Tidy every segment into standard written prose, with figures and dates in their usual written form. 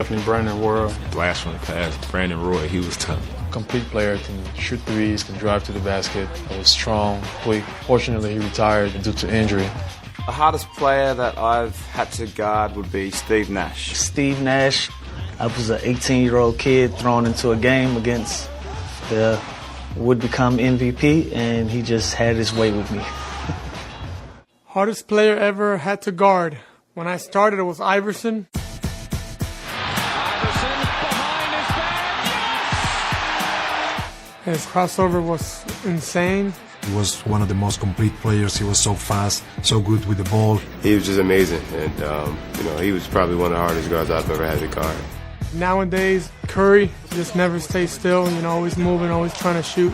From Brandon World. Blast from the past. Brandon Roy, he was tough. Complete player, can shoot threes, can drive to the basket, was strong, quick. Fortunately, he retired due to injury. The hardest player that I've had to guard would be Steve Nash. Steve Nash. I was an 18-year-old kid thrown into a game against the would-become MVP, and he just had his way with me. Hardest player ever had to guard. When I started, it was Iverson. Iverson behind his back. His crossover was insane. He was one of the most complete players. He was so fast, so good with the ball. He was just amazing, and he was probably one of the hardest guards I've ever had to guard. Nowadays, Curry just never stays still, always moving, always trying to shoot.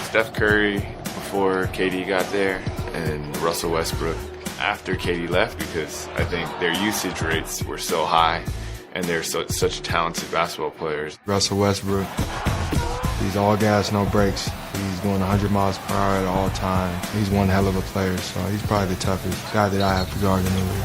Steph Curry before KD got there, and Russell Westbrook after KD left, because I think their usage rates were so high, and they're such talented basketball players. Russell Westbrook, he's all gas, no brakes. He's going 100 miles per hour at all times. He's one hell of a player, so he's probably the toughest guy that I have to guard in the league.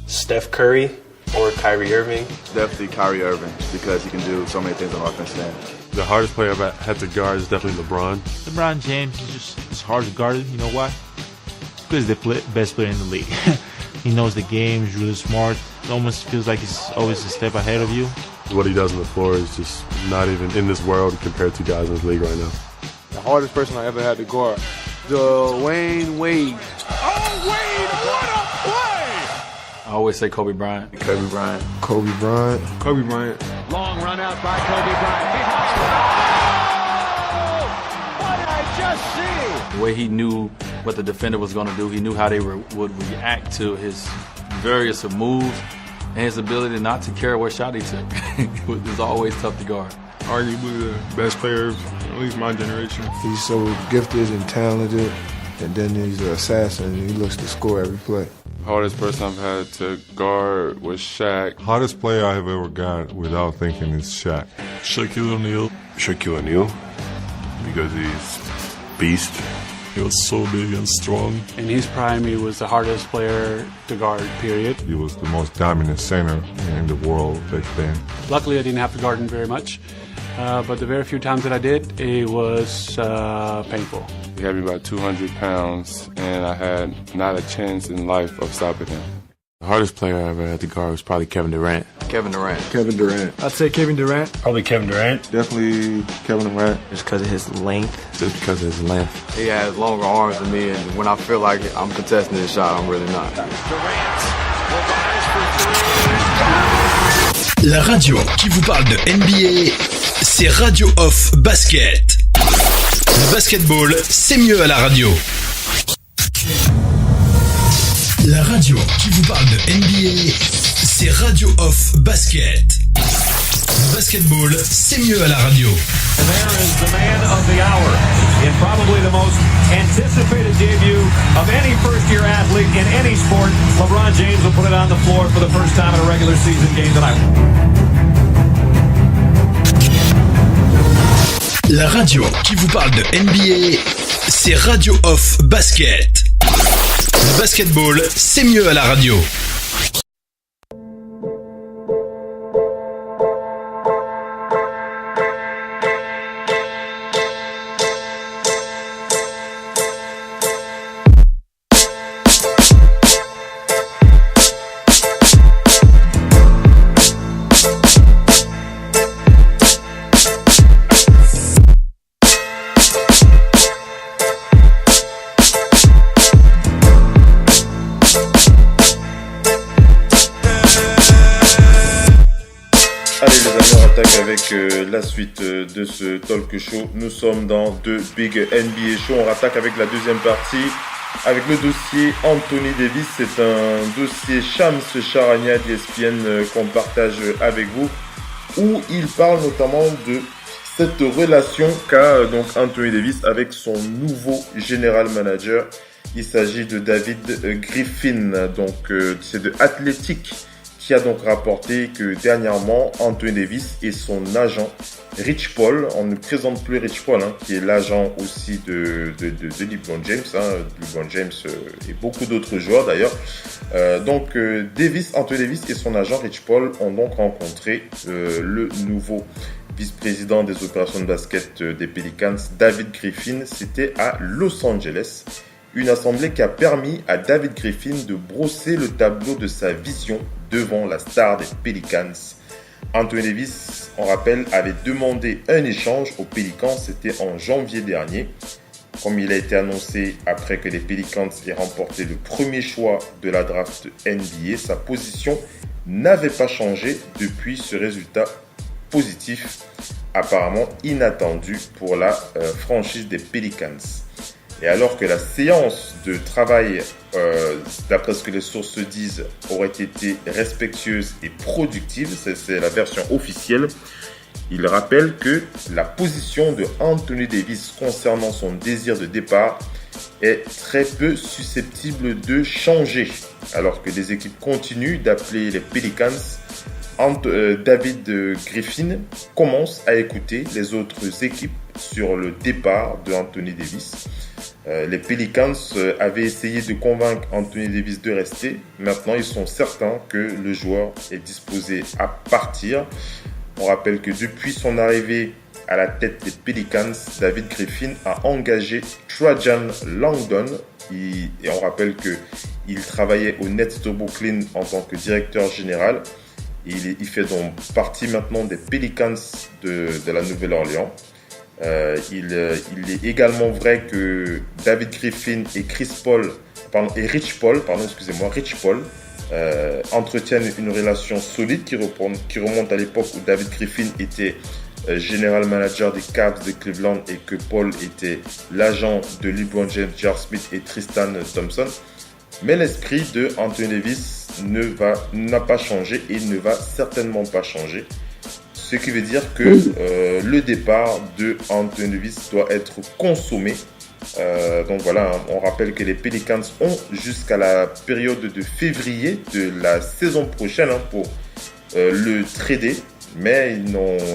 Steph Curry or Kyrie Irving? Definitely Kyrie Irving, because he can do so many things on offense end. The hardest player I've had to guard is definitely LeBron. LeBron James is it's hard to guard. You know why? Because he's the best player in the league. He knows the game. He's really smart. It almost feels like he's always a step ahead of you. What he does on the floor is just not even in this world compared to guys in this league right now. The hardest person I ever had to guard, Dwayne Wade. Oh, Wade, what a play! I always say Kobe Bryant. Kobe Bryant. Kobe Bryant. Kobe Bryant. Long run out by Kobe Bryant. Behind. Oh! What did I just see? The way he knew what the defender was going to do, he knew how they would react to his various moves, and his ability not to care what shot he took. It was always tough to guard. Arguably the best player of at least my generation. He's so gifted and talented, and then he's an assassin. He looks to score every play. Hardest person I've had to guard was Shaq. Hardest player I have ever got without thinking is Shaq. Shaquille O'Neal. Shaquille O'Neal, because he's beast. He was so big and strong. In his prime, he was the hardest player to guard, period. He was the most dominant center in the world back then. Luckily, I didn't have to guard him very much. But the very few times that I did, it was painful. He had me about 200 pounds, and I had not a chance in life of stopping him. The hardest player I ever had to guard was probably Kevin Durant. Kevin Durant. Kevin Durant. I'd say Kevin Durant. Probably Kevin Durant. Definitely Kevin Durant. Just because of his length. Just because of his length. He has longer arms than me, and when I feel like I'm contesting his shot, I'm really not. La radio qui vous parle de NBA, c'est Radio Off Basket. Le basketball, c'est mieux à la radio. La radio qui vous parle de NBA, c'est Radio Off Basket. Le basketball, c'est mieux à la radio. And there is the man of the hour in probably the most anticipated debut of any first-year athlete in any sport. LeBron James will put it on the floor for the first time in a regular season game tonight. La radio qui vous parle de NBA, c'est Radio Off Basket. Le basketball, c'est mieux à la radio. Avec la suite de ce talk show, nous sommes dans The Big NBA Show. On rattaque avec la deuxième partie, avec le dossier Anthony Davis. C'est un dossier Shams Charania d'ESPN qu'on partage avec vous, où il parle notamment de cette relation qu'a donc Anthony Davis avec son nouveau général manager. Il s'agit de David Griffin, donc c'est de Athletic qui a donc rapporté que dernièrement, Anthony Davis et son agent Rich Paul, on ne présente plus Rich Paul, qui est l'agent aussi de LeBron James, LeBron James et beaucoup d'autres joueurs d'ailleurs. Anthony Davis et son agent Rich Paul ont donc rencontré le nouveau vice-président des opérations de basket des Pelicans, David Griffin. C'était à Los Angeles. Une assemblée qui a permis à David Griffin de brosser le tableau de sa vision devant la star des Pelicans. Anthony Davis, on rappelle, avait demandé un échange aux Pelicans, c'était en janvier dernier. Comme il a été annoncé après que les Pelicans aient remporté le premier choix de la draft NBA, sa position n'avait pas changé depuis ce résultat positif, apparemment inattendu pour la franchise des Pelicans. Et alors que la séance de travail, d'après ce que les sources disent, aurait été respectueuse et productive, c'est la version officielle, il rappelle que la position de Anthony Davis concernant son désir de départ est très peu susceptible de changer. Alors que les équipes continuent d'appeler les Pelicans, David Griffin commence à écouter les autres équipes sur le départ de Anthony Davis. Les Pelicans avaient essayé de convaincre Anthony Davis de rester. Maintenant, ils sont certains que le joueur est disposé à partir. On rappelle que depuis son arrivée à la tête des Pelicans, David Griffin a engagé Trajan Langdon. Et on rappelle qu'il travaillait aux Nets de Brooklyn en tant que directeur général. Il fait donc partie maintenant des Pelicans de la Nouvelle-Orléans. Il est également vrai que David Griffin et Rich Paul entretiennent une relation solide qui remonte à l'époque où David Griffin était général manager des Cavs de Cleveland et que Paul était l'agent de LeBron James, J.R. Smith et Tristan Thompson. Mais l'esprit de Anthony Davis n'a pas changé et ne va certainement pas changer. Ce qui veut dire que le départ de Anthony Davis doit être consommé. Donc voilà, on rappelle que les Pelicans ont jusqu'à la période de février de la saison prochaine pour le trader. Mais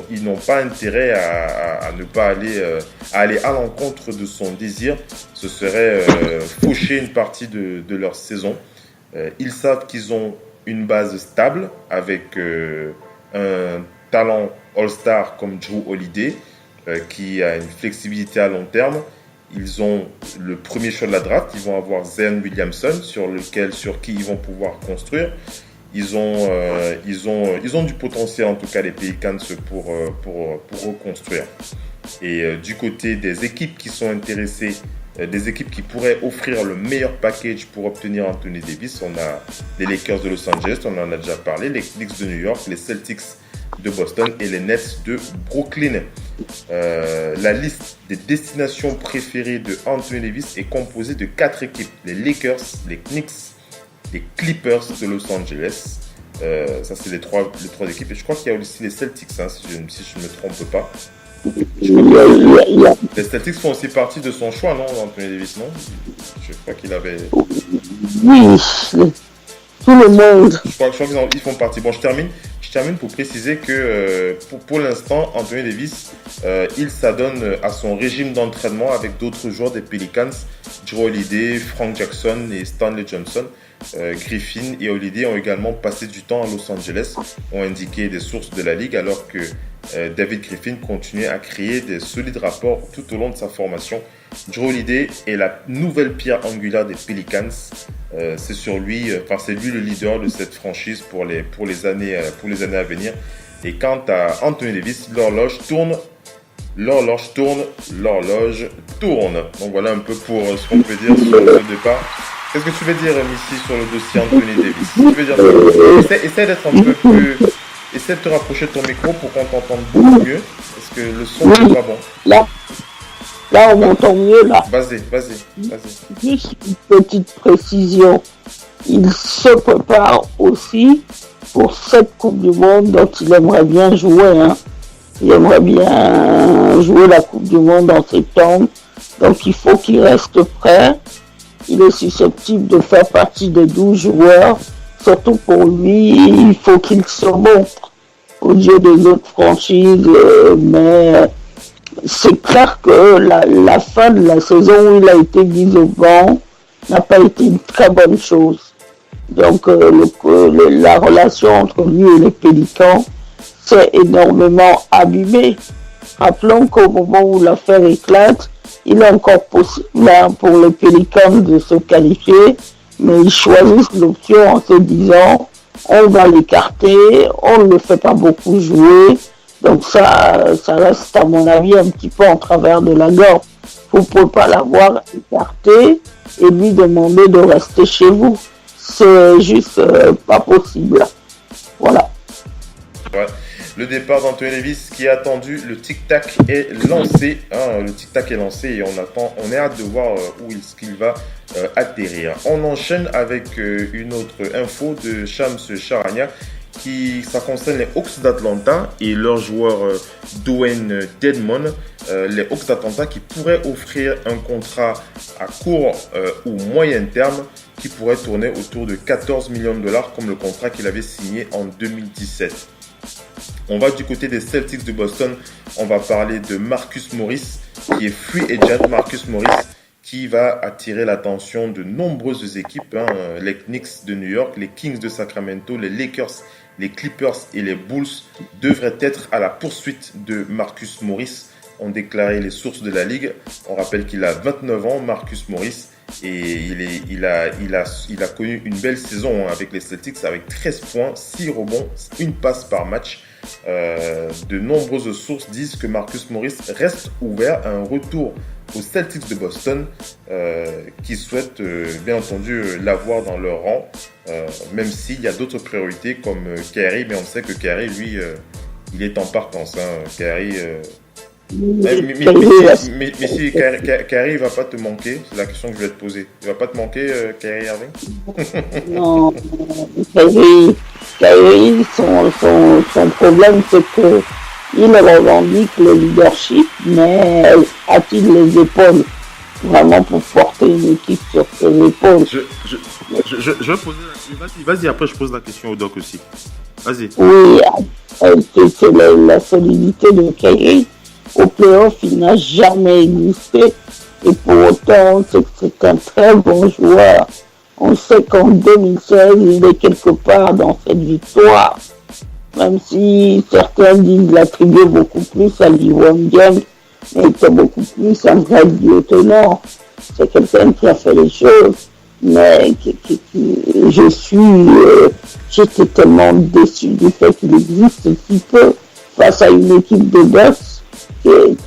ils n'ont pas intérêt à ne pas aller à l'encontre de son désir. Ce serait faucher une partie de leur saison. Ils savent qu'ils ont une base stable avec un talent All-Star comme Jrue Holiday qui a une flexibilité à long terme. Ils ont le premier choix de la draft. Ils vont avoir Zion Williamson sur qui ils vont pouvoir construire. Ils ont du potentiel, en tout cas les Pelicans, pour reconstruire. Et du côté des équipes qui sont intéressées, des équipes qui pourraient offrir le meilleur package pour obtenir Anthony Davis, on a les Lakers de Los Angeles, on en a déjà parlé, les Knicks de New York, les Celtics de Boston et les Nets de Brooklyn. La liste des destinations préférées de Anthony Davis est composée de 4 équipes, les Lakers, les Knicks, les Clippers de Los Angeles. Ça, c'est les trois équipes. Et je crois qu'il y a aussi les Celtics, si je ne me trompe pas. Les Celtics font aussi partie de son choix, non, Anthony Davis, non? Je crois qu'il avait... Oui, tout le monde. Je crois qu'ils font partie. Bon, je termine pour préciser que pour l'instant, Anthony Davis, il s'adonne à son régime d'entraînement avec d'autres joueurs des Pelicans, Jrue Holiday, Frank Jackson et Stanley Johnson. Griffin et Holiday ont également passé du temps à Los Angeles, ont indiqué des sources de la Ligue, alors que David Griffin continuait à créer des solides rapports tout au long de sa formation. Jrue Holiday est la nouvelle pierre angulaire des Pelicans. C'est lui le leader de cette franchise pour les années à venir. Et quant à Anthony Davis, l'horloge tourne. Donc voilà un peu pour ce qu'on peut dire sur le départ. Qu'est-ce que tu veux dire, Missy, sur le dossier Anthony Davis? Tu veux dire essaie d'être un peu plus... Essaie de te rapprocher de ton micro pour qu'on t'entende beaucoup mieux. Parce que le son n'est pas bon. Là, on m'entend mieux, là. Vas-y. Juste une petite précision. Il se prépare aussi pour cette Coupe du Monde dont il aimerait bien jouer. Il aimerait bien jouer la Coupe du Monde en septembre. Donc, il faut qu'il reste prêt. Il est susceptible de faire partie des 12 joueurs surtout pour lui, il faut qu'il se montre aux yeux des autres franchises, mais c'est clair que la fin de la saison où il a été mis au banc n'a pas été une très bonne chose. Donc la relation entre lui et les Pélicans s'est énormément abîmée. Rappelons qu'au moment où l'affaire éclate, il est encore possible pour les Pélicans de se qualifier, mais ils choisissent l'option en se disant on va l'écarter, on ne le fait pas beaucoup jouer. Donc ça reste à mon avis un petit peu en travers de la gorge. Vous ne pouvez pas l'avoir écarté et lui demander de rester chez vous. C'est juste pas possible. Voilà. Ouais. Le départ d'Anthony Davis qui est attendu, le tic-tac est lancé. Le tic-tac est lancé et on est hâte de voir où est-ce qu'il va atterrir. On enchaîne avec une autre info de Shams Charania. Ça concerne les Hawks d'Atlanta et leur joueur Dwayne Dedmon. Les Hawks d'Atlanta qui pourraient offrir un contrat à court ou moyen terme qui pourrait tourner autour de 14 millions de dollars comme le contrat qu'il avait signé en 2017. On va du côté des Celtics de Boston. On va parler de Marcus Morris qui est free agent. Marcus Morris qui va attirer l'attention de nombreuses équipes. Les Knicks de New York, les Kings de Sacramento, les Lakers, les Clippers et les Bulls devraient être à la poursuite de Marcus Morris, ont déclaré les sources de la Ligue. On rappelle qu'il a 29 ans, Marcus Morris, et il a connu une belle saison avec les Celtics avec 13 points, 6 rebonds, une passe par match. De nombreuses sources disent que Marcus Morris reste ouvert à un retour aux Celtics de Boston, qui souhaitent bien entendu l'avoir dans leur rang, même s'il y a d'autres priorités comme Kyrie, mais on sait que Kyrie, lui, il est en partance. Kyrie, mais si Kyrie ne va pas te manquer, c'est la question que je vais te poser. Il ne va pas te manquer, Kyrie Irving? Non, Kyrie, son problème, c'est que il revendique le leadership, mais a-t-il les épaules vraiment pour porter une équipe sur ses épaules? Je vais poser vas-y, après je pose la question au doc aussi. Vas-y. Oui, c'est la solidité de Kyrie. Au playoff, il n'a jamais existé. Et pour autant, c'est un très bon joueur. On sait qu'en 2016, il est quelque part dans cette victoire. Même si certains disent l'attribuer beaucoup plus à LeBron James, mais c'est beaucoup plus un vrai lieutenant. C'est quelqu'un qui a fait les choses, mais j'étais tellement déçu du fait qu'il existe si peu face à une équipe de boss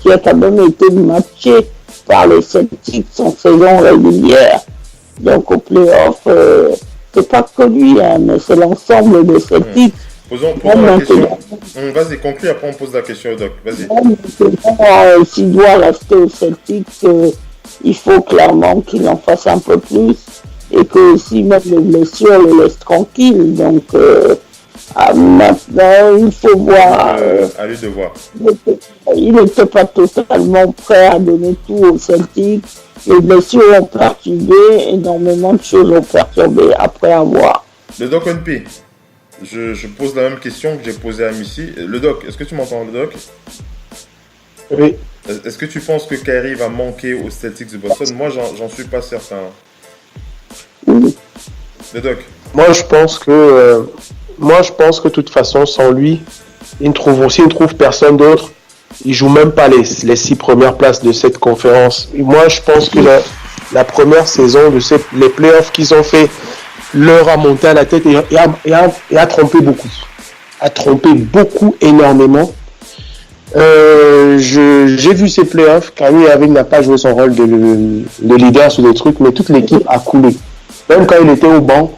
qui a quand même été matchée par les Celtics en saison régulière. Donc au playoff, c'est pas que lui, mais c'est l'ensemble des Celtics. Posons la question. Vas-y, conclue, après on pose la question au doc. Vas-y. S'il doit rester au Celtics, il faut clairement qu'il en fasse un peu plus et que si même les blessures le laissent tranquille. Donc maintenant, il faut voir. À lui de voir. Il n'était pas totalement prêt à donner tout au Celtics. Les blessures ont perturbé, énormément de choses ont perturbé après avoir. Le doc NP. Je pose la même question que j'ai posée à Missy. Le doc, est-ce que tu m'entends, le doc? Oui. Est-ce que tu penses que Kyrie va manquer aux Celtics de Boston? Moi, j'en suis pas certain. Oui. Le doc. Moi, je pense que de toute façon, sans lui, s'il ne trouve personne d'autre, il joue même pas les 6 premières places de cette conférence. Et moi, je pense que la première saison de les playoffs qu'ils ont fait leur a monté à la tête et a trompé beaucoup. A trompé beaucoup, énormément. J'ai vu ces playoffs. Kyrie Irving n'a pas joué son rôle de leader sur des trucs, mais toute l'équipe a coulé. Même quand il était au banc,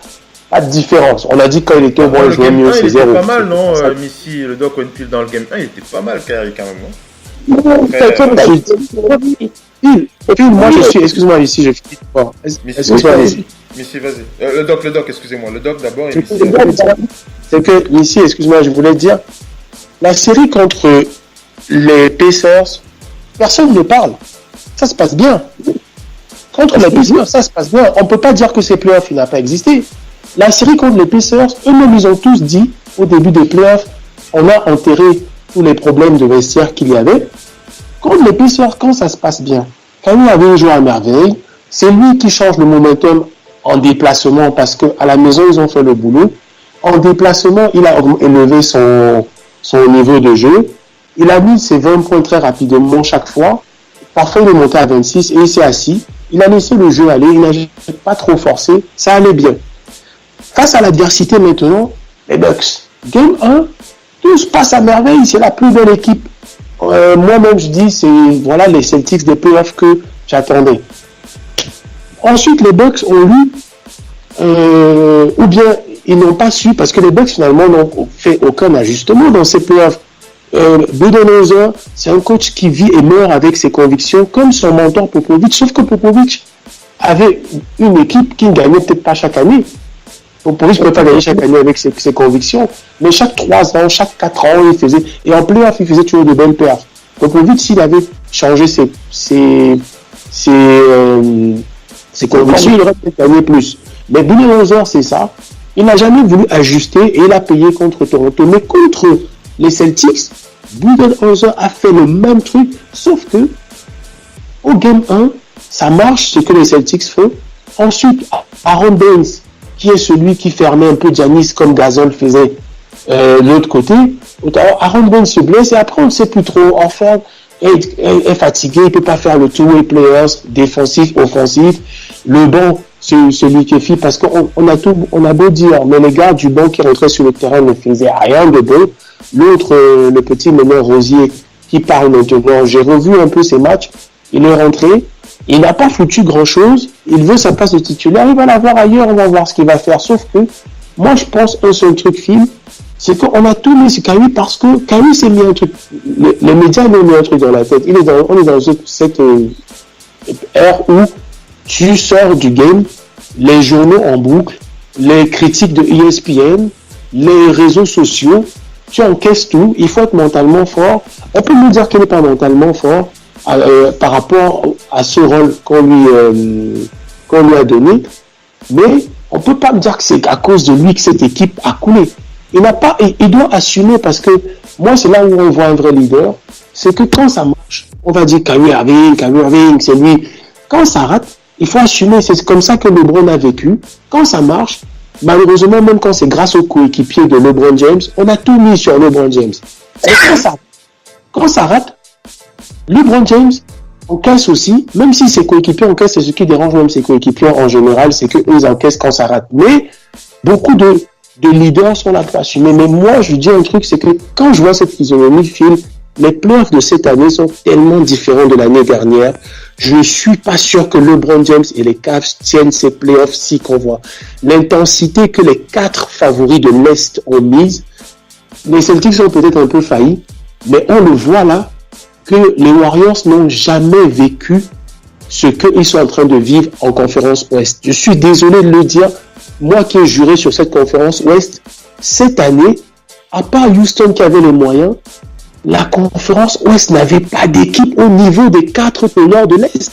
pas de différence. On a dit que quand il était au banc, il jouait mieux, c'est 0. Il était pas mal, non, Missy, le doc One Pill dans le game 1, il était pas mal, Kyrie, quand même, non? Moi, je suis... Excuse-moi, Missy, je finis pas. Excuse-moi, Missy. Missy, vas-y. Le doc, excusez-moi. Le doc d'abord et Missy. C'est que, Missy, excuse-moi, je voulais dire, la série contre les Pacers, personne ne parle. Ça se passe bien. Contre les Pacers, ça se passe bien. On ne peut pas dire que ces playoffs, il n'a pas existé. La série contre les Pacers, eux-mêmes, ils ont tous dit au début des playoffs, on a enterré tous les problèmes de vestiaire qu'il y avait. Contre les Pacers, quand ça se passe bien, Kawhi avait joué à merveille, c'est lui qui change le momentum en déplacement parce qu'à la maison, ils ont fait le boulot. En déplacement, il a élevé son niveau de jeu. Il a mis ses 20 points très rapidement chaque fois. Parfois, il est monté à 26 et il s'est assis. Il a laissé le jeu aller, il n'a pas trop forcé. Ça allait bien. Face à l'adversité maintenant, les Bucks. Game 1, tout se passe à merveille. C'est la plus belle équipe. Moi-même, je dis, c'est voilà les Celtics des playoffs que j'attendais. Ensuite, les Bucks ont eu, ou bien ils n'ont pas su, parce que les Bucks finalement n'ont fait aucun ajustement dans ces playoffs. Budenholzer, c'est un coach qui vit et meurt avec ses convictions, comme son mentor Popovich, sauf que Popovich avait une équipe qui ne gagnait peut-être pas chaque année. Popovich ne peut pas gagner chaque année avec ses convictions, mais chaque 3 ans, chaque 4 ans, il faisait, et en playoff, il faisait toujours de belles perfs. Popovich, s'il avait changé ses convictions, il aurait peut-être gagné plus. Mais Budenholzer, c'est ça. Il n'a jamais voulu ajuster et il a payé contre Toronto. Mais contre les Celtics, Budenholzer a fait le même truc, sauf que au Game 1, ça marche ce que les Celtics font. Ensuite, Aaron Baines, qui est celui qui fermait un peu Giannis comme Gasol faisait de l'autre côté. Aaron Baines se blesse et après on ne sait plus trop. Enfin, est fatigué, il ne peut pas faire le two-way players, défensif, offensif. Le banc, c'est celui qui est fait parce qu'on a beau dire, mais les gars du banc qui rentraient sur le terrain ne faisaient rien de bon. L'autre, le petit meneur Rosier qui parle maintenant, j'ai revu un peu ses matchs, il est rentré, il n'a pas foutu grand chose, il veut sa place de titulaire, il va l'avoir ailleurs, on va voir ce qu'il va faire, sauf que moi je pense un seul truc, Phil, c'est qu'on a tout mis sur Kawhi parce que Kawhi s'est mis un truc, les médias lui ont mis un truc dans la tête, on est dans cette ère où tu sors du game, les journaux en boucle, les critiques de ESPN, les réseaux sociaux, tu encaisses tout, il faut être mentalement fort. On peut nous dire qu'il n'est pas mentalement fort par rapport à ce rôle qu'on lui a donné, mais on ne peut pas me dire que c'est à cause de lui que cette équipe a coulé. Il doit assumer parce que moi, c'est là où on voit un vrai leader, c'est que quand ça marche, on va dire Kyrie Irving, c'est lui. Quand ça rate, il faut assumer, c'est comme ça que LeBron a vécu. Quand ça marche, malheureusement, même quand c'est grâce aux coéquipiers de LeBron James, on a tout mis sur LeBron James. Et quand ça rate, LeBron James encaisse aussi, même si ses coéquipiers encaissent, c'est ce qui dérange même ses coéquipiers en général, c'est qu'eux ils encaissent quand ça rate. Mais beaucoup de leaders sont là pour assumer. Mais moi, je dis un truc, c'est que quand je vois cette physionomie, Phil, les playoffs de cette année sont tellement différents de l'année dernière. Je ne suis pas sûr que LeBron James et les Cavs tiennent ces playoffs-ci qu'on voit. L'intensité que les 4 favoris de l'Est ont mise, les Celtics ont peut-être un peu failli, mais on le voit là, que les Warriors n'ont jamais vécu ce qu'ils sont en train de vivre en conférence Ouest. Je suis désolé de le dire, moi qui ai juré sur cette conférence Ouest, cette année, à part Houston qui avait les moyens, la conférence Ouest n'avait pas d'équipe au niveau des 4 teneurs de l'Est.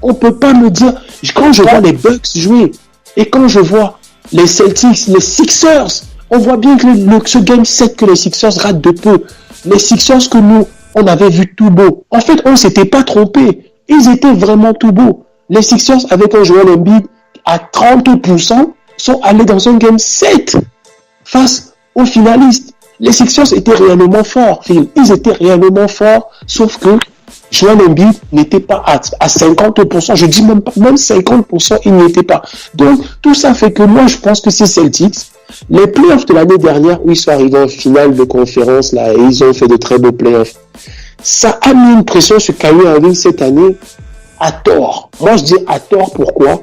On ne peut pas me dire, quand je vois les Bucks jouer, et quand je vois les Celtics, les Sixers, on voit bien que ce Game 7 que les Sixers ratent de peu. Les Sixers que nous, on avait vu tout beau. En fait, on ne s'était pas trompé. Ils étaient vraiment tout beaux. Les Sixers, avec un Joel Embiid à 30%, sont allés dans un Game 7 face aux finalistes. Les Sixers étaient réellement forts, Phil. Ils étaient réellement forts, sauf que Joel Embiid n'était pas à 50%. Je dis même 50%, il n'y était pas. Donc, tout ça fait que moi, je pense que ces Celtics, les playoffs de l'année dernière, où ils sont arrivés en finale de conférence, là, et ils ont fait de très beaux playoffs, ça a mis une pression sur Kyrie Irving cette année, à tort. Moi, je dis à tort, pourquoi?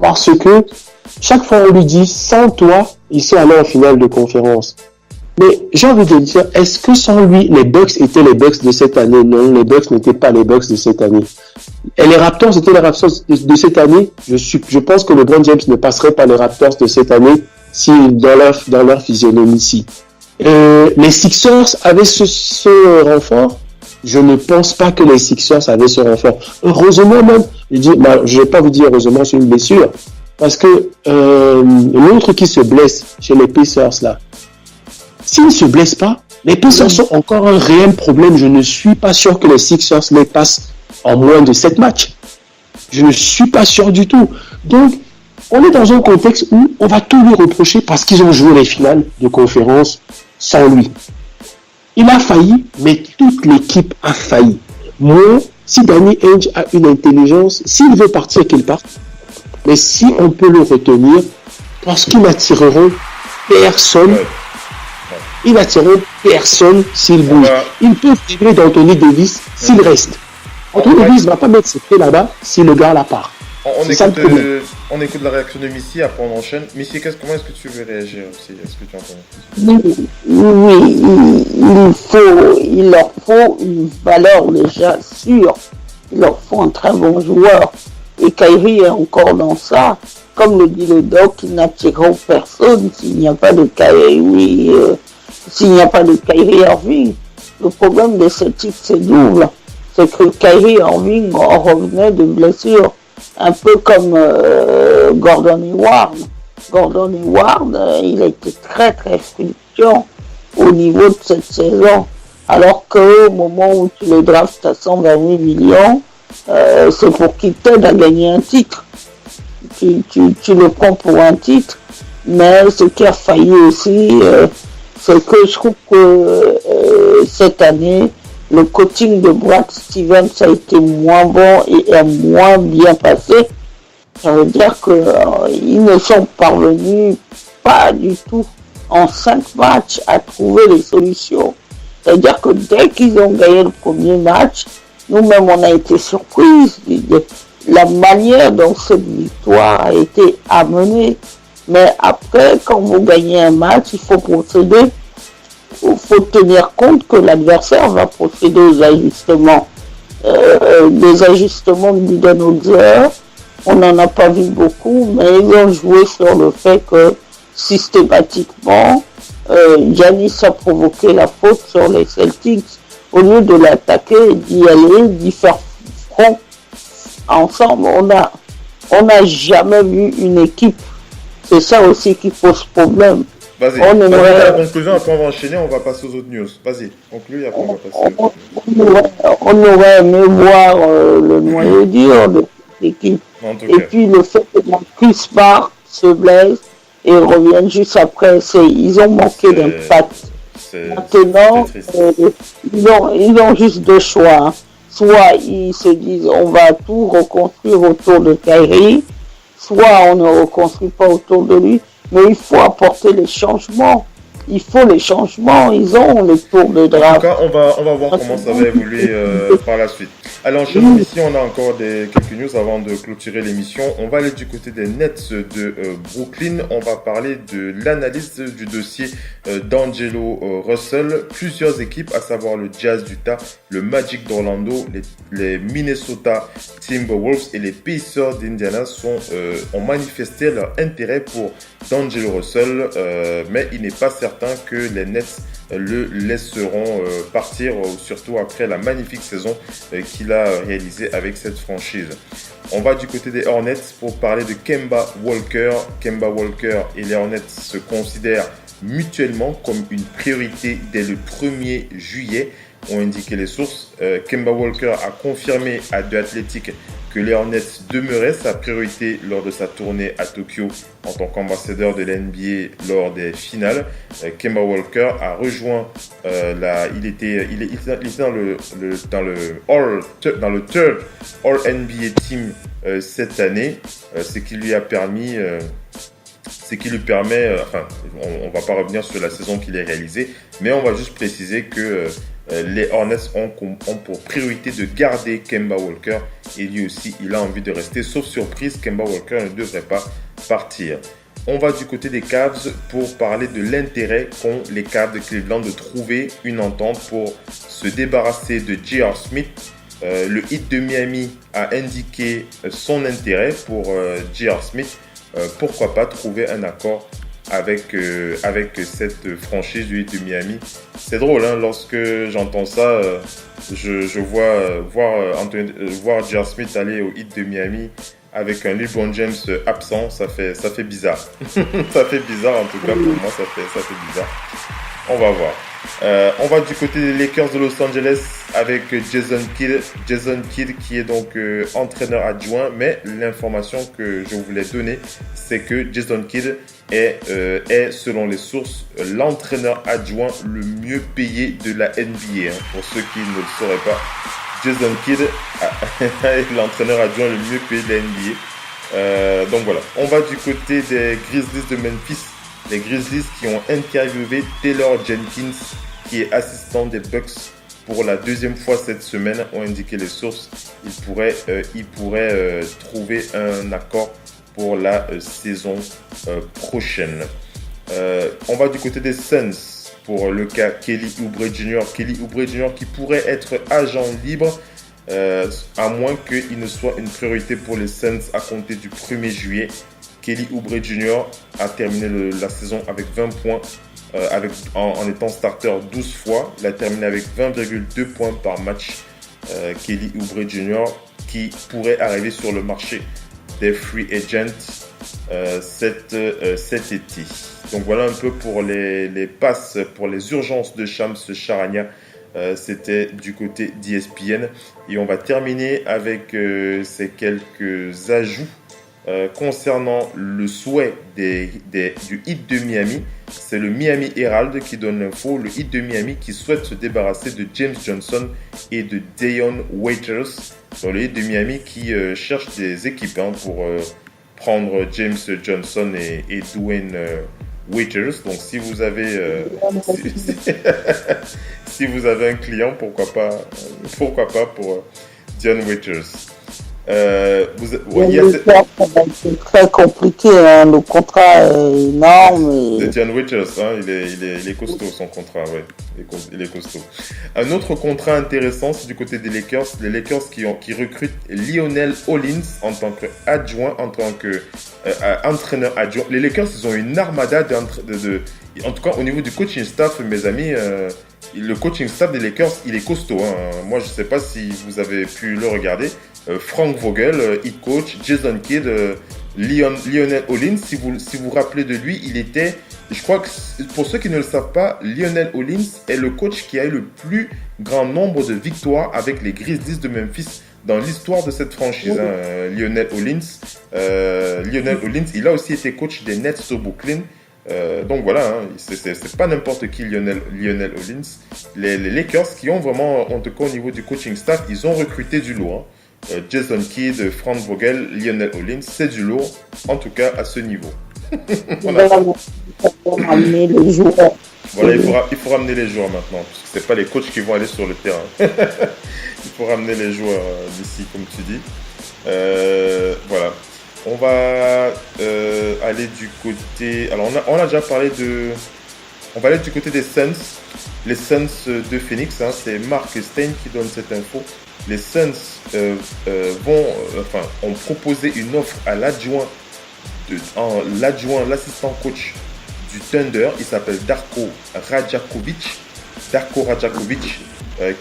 Parce que chaque fois, on lui dit, sans toi, ils sont allés en finale de conférence. Mais j'ai envie de dire, est-ce que sans lui, les Bucks étaient les Bucks de cette année? Non, les Bucks n'étaient pas les Bucks de cette année. Et les Raptors étaient les Raptors de cette année. Je pense que LeBron James ne passerait pas les Raptors de cette année si dans leur physionomie ici. Les Sixers avaient ce renfort. Je ne pense pas que les Sixers avaient ce renfort. Heureusement même, je ne vais pas vous dire heureusement c'est une blessure. Parce que l'autre qui se blesse chez les Pacers là, s'il ne se blesse pas, les Pacers sont encore un réel problème. Je ne suis pas sûr que les Sixers les passent en moins de 7 matchs. Je ne suis pas sûr du tout. Donc, on est dans un contexte où on va tout lui reprocher parce qu'ils ont joué les finales de conférence sans lui. Il a failli, mais toute l'équipe a failli. Moi, si Danny Ainge a une intelligence, s'il veut partir, qu'il parte. Mais si on peut le retenir, parce qu'ils n'attireront personne, ils n'attireront personne s'il bouge. Ils peuvent vibrer d'Anthony Davis s'il reste. Anthony Davis ne va pas mettre ses pieds là-bas si le gars la part. On écoute la réaction de Missy, après on enchaîne. Missy, comment est-ce que tu veux réagir aussi? Est-ce que tu entends? Oui, il leur faut une valeur déjà sûre. Il leur faut un très bon joueur. Et Kyrie est encore dans ça. Comme le dit le doc, ils n'attireront personne s'il n'y a pas de Kyrie, s'il n'y a pas de Kyrie Irving. Le problème de ce type, c'est double. C'est que Kyrie Irving revenait de blessure. Un peu comme Gordon Hayward. Gordon Hayward, il a été très très fluctuant au niveau de cette saison. Alors qu'au moment où tu le draftes à 128 millions, c'est pour qu'il t'aide à gagner un titre. Tu le prends pour un titre, mais ce qui a failli aussi, c'est que je trouve que cette année, le coaching de Brad Stevens a été moins bon et est moins bien passé. Ça veut dire qu'ils ne sont parvenus pas du tout en 5 matchs à trouver les solutions. C'est-à-dire que dès qu'ils ont gagné le premier match, nous-mêmes on a été surpris de la manière dont cette victoire a été amenée. Mais après, quand vous gagnez un match, il faut procéder. Il faut tenir compte que l'adversaire va procéder aux ajustements. Des ajustements de Budenholzer, on n'en a pas vu beaucoup, mais ils ont joué sur le fait que systématiquement, Giannis a provoqué la faute sur les Celtics. Au lieu de l'attaquer, d'y aller, d'y faire front ensemble, on n'a jamais vu une équipe. C'est ça aussi qui pose problème. Vas-y, la conclusion, après on va enchaîner, on va passer aux autres news. Vas-y, conclue et après on va passer aux autres news. On aurait aimé voir le noyau dur de l'équipe. Et puis le fait que Chris Smart se blesse et revienne juste après, ils ont manqué d'impact. Maintenant, ils ont juste deux choix. Soit ils se disent on va tout reconstruire autour de Kyrie, soit on ne reconstruit pas autour de lui. Mais il faut apporter les changements. Il faut les changements. Ils ont les tours de draft. En tout cas, on va voir comment ça va évoluer par la suite. Alors, enchaînons ici. On a encore quelques news avant de clôturer l'émission. On va aller du côté des Nets de Brooklyn. On va parler de l'analyse du dossier d'Angelo Russell. Plusieurs équipes, à savoir le Jazz d'Utah, le Magic d'Orlando, les Minnesota Timberwolves et les Pacers d'Indiana ont manifesté leur intérêt pour d'Angelo Russell, mais il n'est pas certain que les Nets le laisseront partir, surtout après la magnifique saison qu'il a réalisée avec cette franchise. On va du côté des Hornets pour parler de Kemba Walker. Kemba Walker et les Hornets se considèrent mutuellement comme une priorité dès le 1er juillet, ont indiqué les sources. Kemba Walker a confirmé à The Athletic que les Hornets demeuraient sa priorité lors de sa tournée à Tokyo en tant qu'ambassadeur de l'NBA lors des finales. Kemba Walker a rejoint il était dans le third All NBA Team cette année, ce qui lui permet, on va pas revenir sur la saison qu'il a réalisée, mais on va juste préciser que les Hornets ont pour priorité de garder Kemba Walker et lui aussi il a envie de rester. Sauf surprise, Kemba Walker ne devrait pas partir. On va du côté des Cavs pour parler de l'intérêt qu'ont les Cavs de Cleveland de trouver une entente pour se débarrasser de J.R. Smith. Le Heat de Miami a indiqué son intérêt pour J.R. Smith. Pourquoi pas trouver un accord avec cette franchise du Heat de Miami. C'est drôle, hein, lorsque j'entends ça, je vois J.R. Smith aller au Heat de Miami. avec un LeBron James absent, ça fait bizarre. Ça fait bizarre en tout cas pour moi, ça fait bizarre. On va voir. On va du côté des Lakers de Los Angeles avec Jason Kidd qui est donc entraîneur adjoint, mais l'information que je voulais donner, c'est que Jason Kidd est selon les sources l'entraîneur adjoint le mieux payé de la NBA. Pour ceux qui ne le sauraient pas, Jason Kidd est l'entraîneur adjoint le mieux payé de la NBA. Donc voilà, on va du côté des Grizzlies de Memphis. Les Grizzlies qui ont interviewé Taylor Jenkins, qui est assistant des Bucks pour la deuxième fois cette semaine, ont indiqué les sources. Il pourrait trouver un accord pour la saison prochaine. On va du côté des Suns pour le cas Kelly Oubre Jr. Kelly Oubre Jr. qui pourrait être agent libre, à moins qu'il ne soit une priorité pour les Suns à compter du 1er juillet. Kelly Oubre Jr. a terminé la saison avec 20 points en étant starter 12 fois. Il a terminé avec 20,2 points par match. Kelly Oubre Jr. qui pourrait arriver sur le marché des free agents cet été. Donc voilà un peu pour les passes, pour les urgences de Shams Charania. C'était du côté d'ESPN. Et on va terminer avec ces quelques ajouts concernant le souhait du Heat de Miami. C'est le Miami Herald qui donne l'info. Le Heat de Miami qui souhaite se débarrasser de James Johnson et de Dion Waiters. Donc le Heat de Miami qui cherche des équipes pour prendre James Johnson et Dwayne Waiters. Donc si vous avez si vous avez un client, pourquoi pas pour Dion Waiters. C'est très compliqué, hein. Le contrat est énorme. De Dion Waiters, il est costaud son contrat, ouais. Il est costaud. Un autre contrat intéressant, c'est du côté des Lakers. Les Lakers qui recrutent Lionel Hollins en tant qu'adjoint, en tant qu'entraîneur adjoint. Les Lakers, ils ont une armada en tout cas au niveau du coaching staff, mes amis. Le coaching staff des Lakers, il est costaud. Moi, je ne sais pas si vous avez pu le regarder. Frank Vogel, head coach, Jason Kidd, Lionel Hollins. Si vous vous rappelez de lui, il était, je crois que pour ceux qui ne le savent pas, Lionel Hollins est le coach qui a eu le plus grand nombre de victoires avec les Grizzlies de Memphis dans l'histoire de cette franchise. Lionel Hollins, il a aussi été coach des Nets de Brooklyn. Donc voilà, c'est pas n'importe qui Lionel Hollins. Les Lakers qui ont vraiment, en tout cas au niveau du coaching staff, ils ont recruté du lourd. Jason Kidd, Frank Vogel, Lionel Hollins, c'est du lourd, en tout cas à ce niveau. Voilà. Il faut ramener les joueurs. Voilà, il faut ramener les joueurs maintenant, parce que c'est pas les coachs qui vont aller sur le terrain. Il faut ramener les joueurs d'ici, comme tu dis. Voilà. On va aller du côté... Alors, on a déjà parlé de... On va aller du côté des Suns. Les Suns de Phoenix, c'est Mark Stein qui donne cette info. Les Suns ont proposé une offre à l'assistant coach du Thunder. Il s'appelle Darko Rajakovic,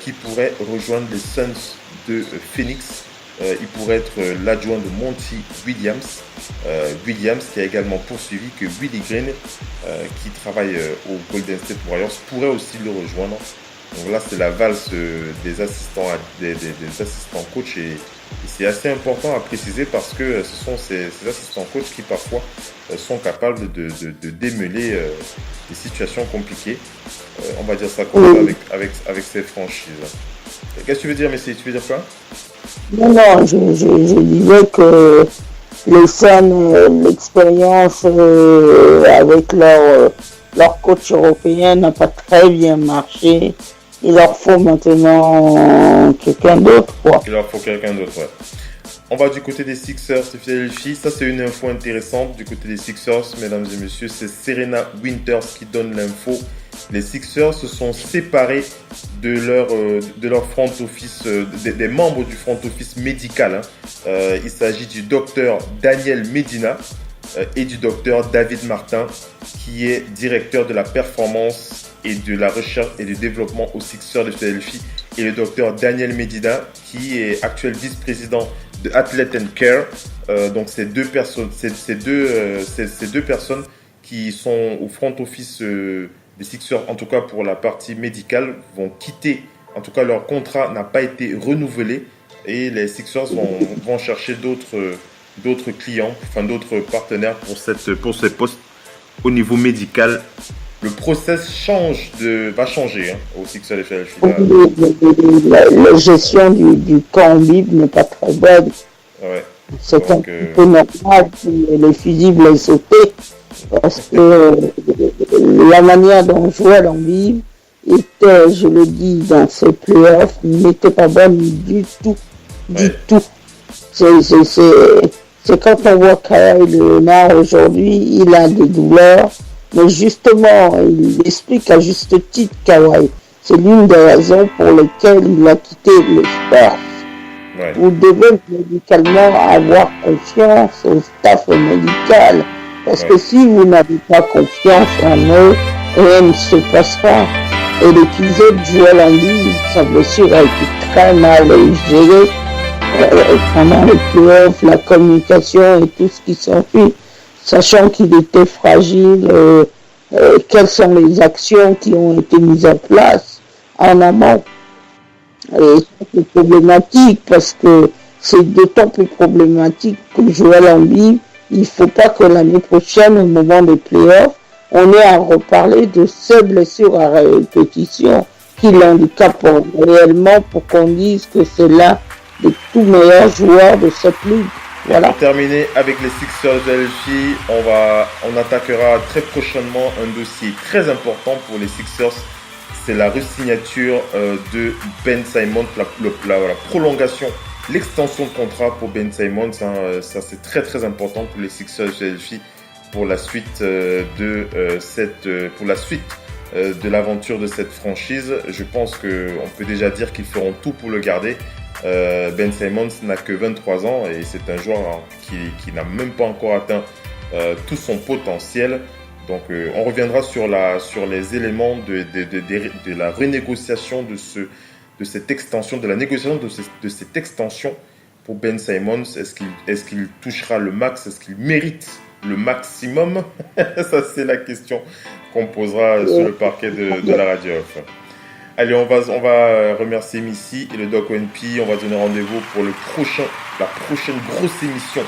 qui pourrait rejoindre les Suns de Phoenix. Il pourrait être l'adjoint de Monty Williams. Williams qui a également poursuivi que Willie Green, qui travaille au Golden State Warriors, pourrait aussi le rejoindre. Donc là, c'est la valse des assistants coach et c'est assez important à préciser parce que ce sont ces assistants coach qui parfois sont capables de démêler des situations compliquées. On va dire ça comme ça avec ces franchises. Qu'est-ce que tu veux dire, Messi? Tu veux dire quoi? Non, je disais que les Suns, l'expérience avec leur coach européen n'a pas très bien marché. Il leur faut maintenant quelqu'un d'autre, quoi. Il leur faut quelqu'un d'autre, ouais. On va du côté des Sixers de Philadelphie. Ça, c'est une info intéressante du côté des Sixers, mesdames et messieurs. C'est Serena Winters qui donne l'info. Les Sixers se sont séparés de leur front office, des membres du front office médical. Il s'agit du docteur Daniel Medina et du docteur David Martin, qui est directeur de la performance et de la recherche et du développement aux Sixers de Philadelphie, et le docteur Daniel Medina, qui est actuel vice-président de Athlete and Care. Donc ces deux personnes qui sont au front office des Sixers, en tout cas pour la partie médicale, vont quitter. En tout cas, leur contrat n'a pas été renouvelé et les Sixers vont chercher d'autres clients, enfin d'autres partenaires pour ces postes au niveau médical. Le process va changer au Sixers de Philadelphie. La gestion du camp libre n'est pas très bonne. Ouais. C'est un peu normal que les fusibles aient sauté parce que la manière dont Joel Embiid était, je le dis, dans ces playoffs, n'était pas bonne du tout. C'est quand on voit Kawhi Leonard aujourd'hui, il a des douleurs, mais justement, il explique à juste titre Kawhi. C'est l'une des raisons pour lesquelles il a quitté le sport. Ouais. Vous devez médicalement avoir confiance au staff médical. Parce que si vous n'avez pas confiance en eux, rien ne se passera. Et l'épisode de Joel Embiid, sa blessure a été très mal gérée pendant les playoffs, la communication et tout ce qui s'ensuit. Sachant qu'il était fragile, quelles sont les actions qui ont été mises en place en amont. Et c'est problématique parce que c'est d'autant plus problématique que Joel Embiid, il ne faut pas que l'année prochaine, au moment des playoffs, on ait à reparler de ces blessures à répétition qui l'handicapent réellement pour qu'on dise que c'est l'un des tout meilleurs joueurs de cette ligue. Voilà. Pour terminer avec les Sixers de Philadelphie, on attaquera très prochainement un dossier très important pour les Sixers. C'est la resignature de Ben Simmons, la prolongation, l'extension de contrat pour Ben Simmons. Ça, c'est très très important pour les Sixers de Philadelphie pour la suite de l'aventure de cette franchise. Je pense qu'on peut déjà dire qu'ils feront tout pour le garder. Ben Simmons n'a que 23 ans et c'est un joueur qui n'a même pas encore atteint tout son potentiel. Donc on reviendra sur les éléments de la renégociation de cette extension, de la négociation de cette extension pour Ben Simmons. Est-ce qu'il touchera le max? Est-ce qu'il mérite le maximum? Ça, c'est la question qu'on posera sur le parquet de la radio. Allez, on va remercier Missy et le Doc ONP. On va donner rendez-vous pour la prochaine grosse émission.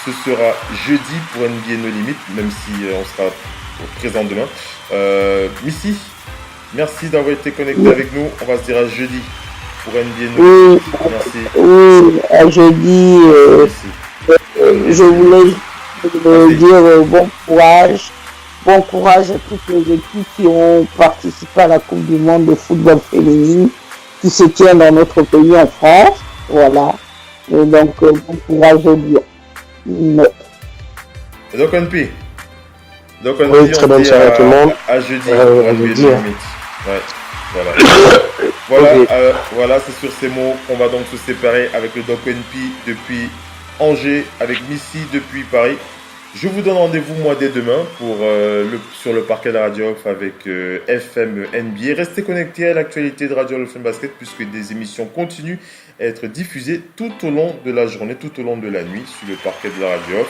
Ce sera jeudi pour NBA No Limit, même si on sera présent demain. Missy, merci d'avoir été connecté avec nous. On va se dire à jeudi pour NBA No Limit. Merci. Oui, à jeudi. Je voulais dire bon courage. Bon courage à toutes les équipes qui ont participé à la Coupe du Monde de football féminine qui se tient dans notre pays en France. Voilà. Et donc, bon courage aux Lions. Donc, NP. Oui, très bonne soirée à tout le monde. À jeudi. Ouais, voilà. Voilà, c'est sur ces mots qu'on va donc se séparer avec le Doc NP depuis Angers, avec Missy depuis Paris. Je vous donne rendez-vous moi dès demain sur le parquet de la Radio Off avec FM NBA. Restez connectés à l'actualité de Radio Off Basket puisque des émissions continuent à être diffusées tout au long de la journée, tout au long de la nuit sur le parquet de la Radio Off,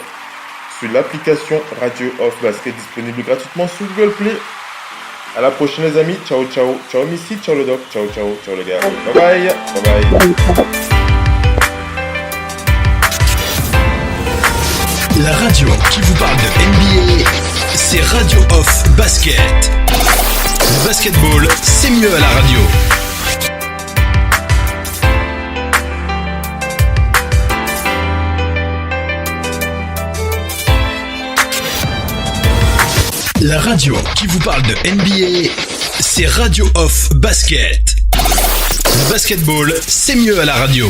sur l'application Radio Off Basket disponible gratuitement sur Google Play. À la prochaine les amis. Ciao ciao. Ciao Missy, ciao le Doc, ciao les gars. Bye bye. La radio qui vous parle de NBA, c'est Radio Off Basket. Le basketball, c'est mieux à la radio. La radio qui vous parle de NBA, c'est Radio Off Basket. Le basketball, c'est mieux à la radio.